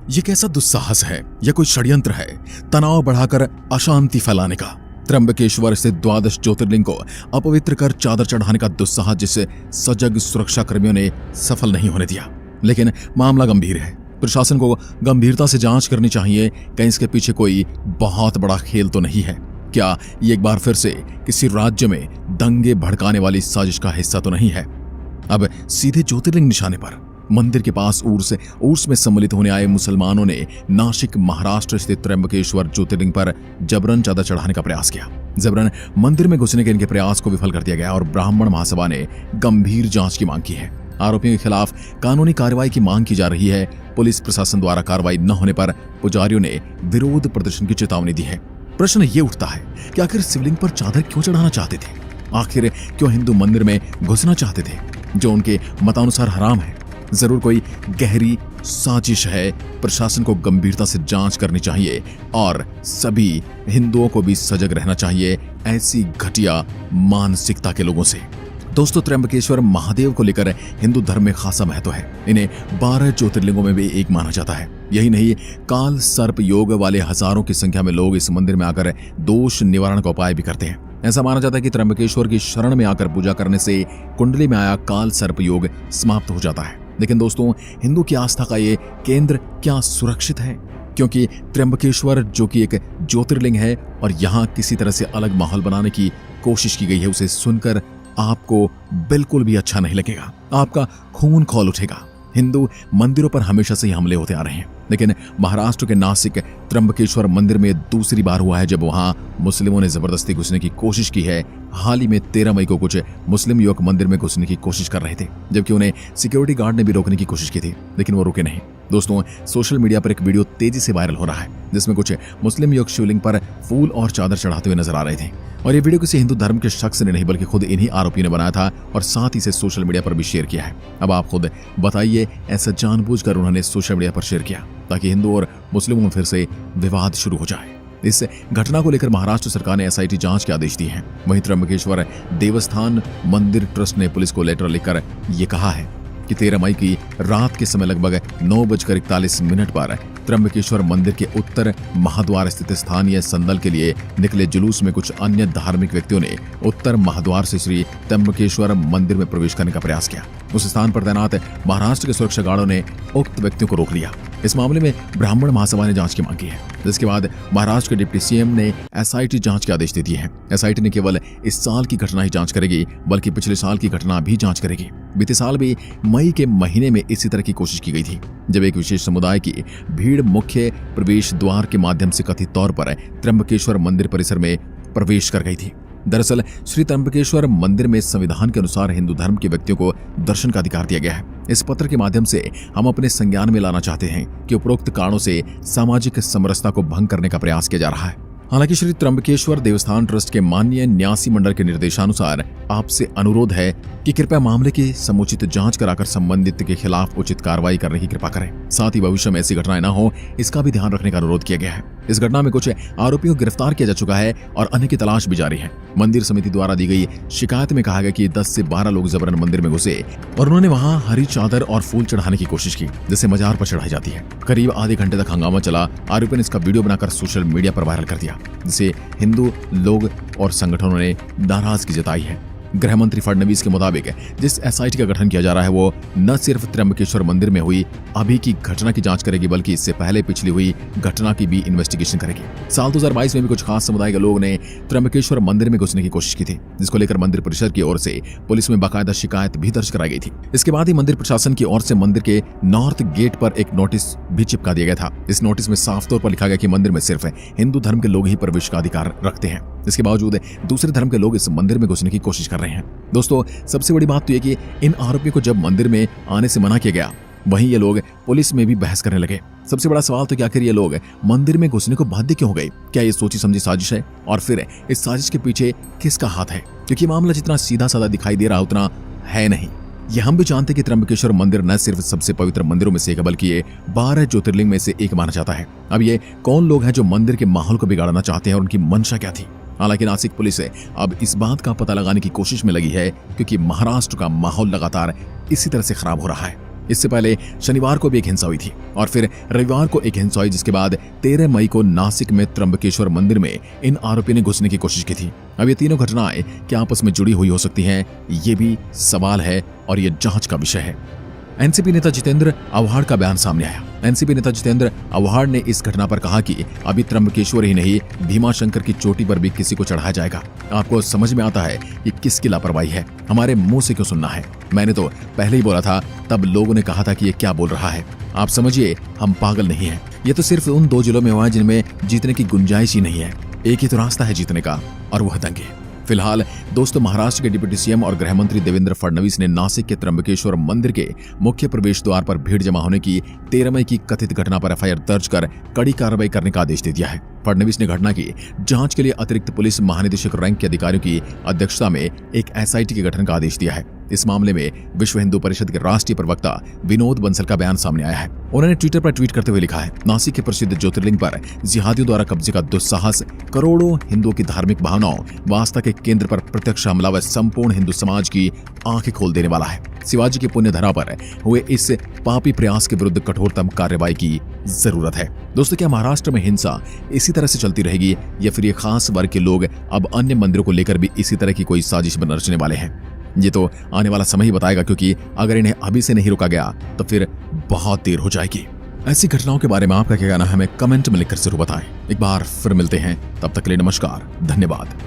ये कैसा दुस्साहस है या कोई षड्यंत्र है तनाव बढ़ाकर अशांति फैलाने का? त्र्यंबकेश्वर स्थित द्वादश ज्योतिर्लिंग को अपवित्र कर चादर चढ़ाने का दुस्साहस जिसे सजग सुरक्षा कर्मियों ने सफल नहीं होने दिया। लेकिन मामला गंभीर है। प्रशासन को गंभीरता से जांच करनी चाहिए। कहीं इसके पीछे कोई बहुत बड़ा खेल तो नहीं है? क्या ये एक बार फिर से किसी राज्य में दंगे भड़काने वाली साजिश का हिस्सा तो नहीं है? अब सीधे ज्योतिर्लिंग निशाने पर मंदिर के पास उर्स में सम्मिलित होने आए मुसलमानों ने नासिक महाराष्ट्र स्थित त्र्यंबकेश्वर ज्योतिर्लिंग पर जबरन चादर चढ़ाने का प्रयास किया। जबरन मंदिर में घुसने के इनके प्रयास को विफल कर दिया गया और ब्राह्मण महासभा ने गंभीर जांच की मांग की है। आरोपियों के खिलाफ कानूनी कार्रवाई की मांग की जा रही है। पुलिस प्रशासन द्वारा कार्रवाई न होने पर पुजारियों ने विरोध प्रदर्शन की चेतावनी दी है। प्रश्न ये उठता है कि आखिर शिवलिंग पर चादर क्यों चढ़ाना चाहते थे? आखिर क्यों हिंदू मंदिर में घुसना चाहते थे जो उनके मतानुसार हराम है? जरूर कोई गहरी साजिश है। प्रशासन को गंभीरता से जांच करनी चाहिए और सभी हिंदुओं को भी सजग रहना चाहिए ऐसी घटिया मानसिकता के लोगों से। दोस्तों, त्र्यंबकेश्वर महादेव को लेकर हिंदू धर्म में खासा महत्व है। इन्हें 12 ज्योतिर्लिंगों में भी एक माना जाता है। यही नहीं, काल सर्प योग वाले हजारों की संख्या में लोग इस मंदिर में आकर दोष निवारण का उपाय भी करते हैं। ऐसा माना जाता है कि त्र्यंबकेश्वर की शरण में आकर पूजा करने से कुंडली में आया काल सर्प योग समाप्त हो जाता है। लेकिन दोस्तों, हिंदू की आस्था का ये केंद्र क्या सुरक्षित है? क्योंकि त्र्यंबकेश्वर जो कि एक ज्योतिर्लिंग है और यहाँ किसी तरह से अलग माहौल बनाने की कोशिश की गई है, उसे सुनकर आपको बिल्कुल भी अच्छा नहीं लगेगा। आपका खून खौल उठेगा। हिंदू मंदिरों पर हमेशा से ही हमले होते आ रहे हैं, लेकिन महाराष्ट्र के नासिक त्र्यंबकेश्वर मंदिर में दूसरी बार हुआ है जब वहां मुस्लिमों ने जबरदस्ती घुसने की कोशिश की है। हाल ही में 13 मई को कुछ मुस्लिम युवक मंदिर में घुसने की कोशिश कर रहे थे, जबकि उन्हें सिक्योरिटी गार्ड ने भी रोकने की कोशिश की थी, लेकिन वो रुके नहीं। दोस्तों, सोशल मीडिया पर एक वीडियो तेजी से वायरल हो रहा है जिसमें कुछ मुस्लिम युवक शिवलिंग पर फूल और चादर चढ़ाते हुए नजर आ रहे थे और ये वीडियो किसी हिंदू धर्म के शख्स ने नहीं बल्कि खुद इन्हीं आरोपियों ने बनाया था और साथ ही इसे सोशल मीडिया पर भी शेयर किया है। अब आप खुद बताइए, ऐसा जानबूझकर उन्होंने सोशल मीडिया पर शेयर किया ताकि हिंदू और मुस्लिमों में फिर से विवाद शुरू हो जाए। इस घटना को लेकर महाराष्ट्र सरकार ने SIT जांच के आदेश दिए हैं। वहीं त्र्यंबकेश्वर देवस्थान मंदिर ट्रस्ट ने पुलिस को लेटर लिखकर ये कहा है कि 13 मई की रात के समय लगभग 9:41 पर त्र्यंबकेश्वर मंदिर के उत्तर महाद्वार स्थित स्थानीय संदल के लिए निकले जुलूस में कुछ अन्य धार्मिक व्यक्तियों ने उत्तर महाद्वार से श्री त्र्यंबकेश्वर मंदिर में प्रवेश करने का प्रयास किया। उस स्थान पर तैनात महाराष्ट्र के सुरक्षा गार्डों ने उक्त व्यक्तियों को रोक लिया। इस मामले में ब्राह्मण महासभा ने जांच की मांग की है, जिसके बाद महाराष्ट्र के डिप्टी CM ने SIT जांच के आदेश दे दिए हैं। SIT ने केवल इस साल की घटना ही जांच करेगी बल्कि पिछले साल की घटना भी जांच करेगी। बीते साल भी मई के महीने में इसी तरह की कोशिश की गई थी जब एक विशेष समुदाय की भीड़ मुख्य प्रवेश द्वार के माध्यम से कथित तौर पर त्र्यंबकेश्वर मंदिर परिसर में प्रवेश कर गई थी। दरअसल श्री त्र्यंबकेश्वर मंदिर में संविधान के अनुसार हिंदू धर्म के व्यक्तियों को दर्शन का अधिकार दिया गया है। इस पत्र के माध्यम से हम अपने संज्ञान में लाना चाहते हैं कि उपरोक्त कारणों से सामाजिक समरसता को भंग करने का प्रयास किया जा रहा है। हालांकि श्री त्र्यंबकेश्वर देवस्थान ट्रस्ट के माननीय न्यासी मंडल के निर्देशानुसार आपसे अनुरोध है कि कृपया मामले की समुचित जांच कराकर संबंधित के खिलाफ उचित कार्रवाई करने की कृपा करें। साथ ही भविष्य में ऐसी घटनाएं न हो, इसका भी ध्यान रखने का अनुरोध किया गया है। इस घटना में कुछ आरोपियों को गिरफ्तार किया जा चुका है और अन्य की तलाश भी जारी है। मंदिर समिति द्वारा दी गई शिकायत में कहा गया कि 10 से 12 लोग जबरन मंदिर में घुसे और उन्होंने वहां हरी चादर और फूल चढ़ाने की कोशिश की, जिसे मजार पर चढ़ाई जाती है। करीब आधे घंटे तक हंगामा चला। आरोपियों ने इसका वीडियो बनाकर सोशल मीडिया पर वायरल कर दिया, जिसे हिंदू लोग और संगठनों ने नाराजगी जताई है। गृह मंत्री फडणवीस के मुताबिक जिस SIT का गठन किया जा रहा है वो न सिर्फ त्र्यंबकेश्वर मंदिर में हुई अभी की घटना की जांच करेगी बल्कि इससे पहले पिछली हुई घटना की भी इन्वेस्टिगेशन करेगी। साल 2022 में भी कुछ खास समुदाय के लोग ने त्र्यंबकेश्वर मंदिर में घुसने की कोशिश की थी, जिसको लेकर मंदिर परिषद की ओर से पुलिस में बाकायदा शिकायत भी दर्ज कराई गई थी। इसके बाद ही मंदिर प्रशासन की ओर से मंदिर के नॉर्थ गेट पर एक नोटिस भी चिपका दिया गया था। इस नोटिस में साफ तौर पर लिखा गया कि मंदिर में सिर्फ हिंदू धर्म के लोग ही प्रवेश का अधिकार रखते हैं। इसके बावजूद दूसरे धर्म के लोग इस मंदिर में घुसने की कोशिश कर रहे हैं। दोस्तों, सबसे बड़ी बात तो यह कि इन आरोपियों को जब मंदिर में आने से मना किया गया, वहीं ये लोग पुलिस में भी बहस करने लगे। सबसे बड़ा सवाल तो कि आखिर ये लोग मंदिर में घुसने को बाध्य क्यों हो गए? क्या ये सोची समझी साजिश है? और फिर इस साजिश के पीछे किसका हाथ है? क्योंकि मामला जितना सीधा साधा दिखाई दे रहा उतना है नहीं। ये हम भी जानते कि त्र्यंबकेश्वर मंदिर न सिर्फ सबसे पवित्र मंदिरों में से एक बल्कि ये 12 ज्योतिर्लिंग में से एक माना जाता है। अब ये कौन लोग हैं जो मंदिर के माहौल को बिगाड़ना चाहते हैं और उनकी मंशा क्या थी? हालांकि नासिक पुलिस अब इस बात का पता लगाने की कोशिश में लगी है क्योंकि महाराष्ट्र का माहौल लगातार इसी तरह से खराब हो रहा है। इससे पहले शनिवार को भी एक हिंसा हुई थी और फिर रविवार को एक हिंसा हुई, जिसके बाद 13 मई को नासिक में त्र्यंबकेश्वर मंदिर में इन आरोपियों ने घुसने की कोशिश की थी। अब ये तीनों घटनाएं क्या आपस में जुड़ी हुई हो सकती हैं, ये भी सवाल है और ये जांच का विषय है। एनसीपी नेता जितेंद्र आव्हाड का बयान सामने आया। एनसीपी नेता जितेंद्र आव्हाड ने इस घटना पर कहा कि अभी त्र्यंबकेश्वर ही नहीं, भीमाशंकर की चोटी पर भी किसी को चढ़ाया जाएगा। आपको समझ में आता है कि किसकी लापरवाही है, हमारे मुंह से क्यों सुनना है। मैंने तो पहले ही बोला था, तब लोगों ने कहा था कि ये क्या बोल रहा है। आप समझिए, हम पागल नहीं है। ये तो सिर्फ उन 2 जिलों में हुआ है जिनमें जीतने की गुंजाइश ही नहीं है। एक ही तो रास्ता है जीतने का, और वह दंगे। फिलहाल दोस्तों, महाराष्ट्र के डिप्टी सीएम और गृह मंत्री देवेंद्र फडणवीस ने नासिक के त्र्यंबकेश्वर मंदिर के मुख्य प्रवेश द्वार पर भीड़ जमा होने की 13 मई की कथित घटना पर एफआईआर दर्ज कर कड़ी कार्रवाई करने का आदेश दे दिया है। फडणवीस ने घटना की जांच के लिए अतिरिक्त पुलिस महानिदेशक रैंक के अधिकारियों की अध्यक्षता में एक एसआईटी के गठन का आदेश दिया है। इस मामले में विश्व हिंदू परिषद के राष्ट्रीय प्रवक्ता विनोद बंसल का बयान सामने आया है। उन्होंने ट्विटर पर ट्वीट करते हुए लिखा है, नासिक के प्रसिद्ध ज्योतिर्लिंग पर जिहादियों द्वारा कब्जे का दुस्साहस करोड़ों हिंदुओं की धार्मिक भावनाओं व आस्था के केंद्र पर प्रत्यक्ष हमला व संपूर्ण हिंदू समाज की आंखें खोल देने वाला है। शिवाजी की पुण्य धरा पर हुए इस पापी प्रयास के विरुद्ध कठोरतम कार्रवाई की जरूरत है। दोस्तों, क्या महाराष्ट्र में हिंसा इसी तरह से चलती रहेगी या फिर ये खास वर्ग के लोग अब अन्य मंदिरों को लेकर भी इसी तरह की कोई साजिश रचने वाले हैं? ये तो आने वाला समय ही बताएगा, क्योंकि अगर इन्हें अभी से नहीं रोका गया तो फिर बहुत देर हो जाएगी। ऐसी घटनाओं के बारे में आपका क्या कहना है, हमें कमेंट में लिखकर जरूर बताएं। एक बार फिर मिलते हैं, तब तक के लिए नमस्कार, धन्यवाद।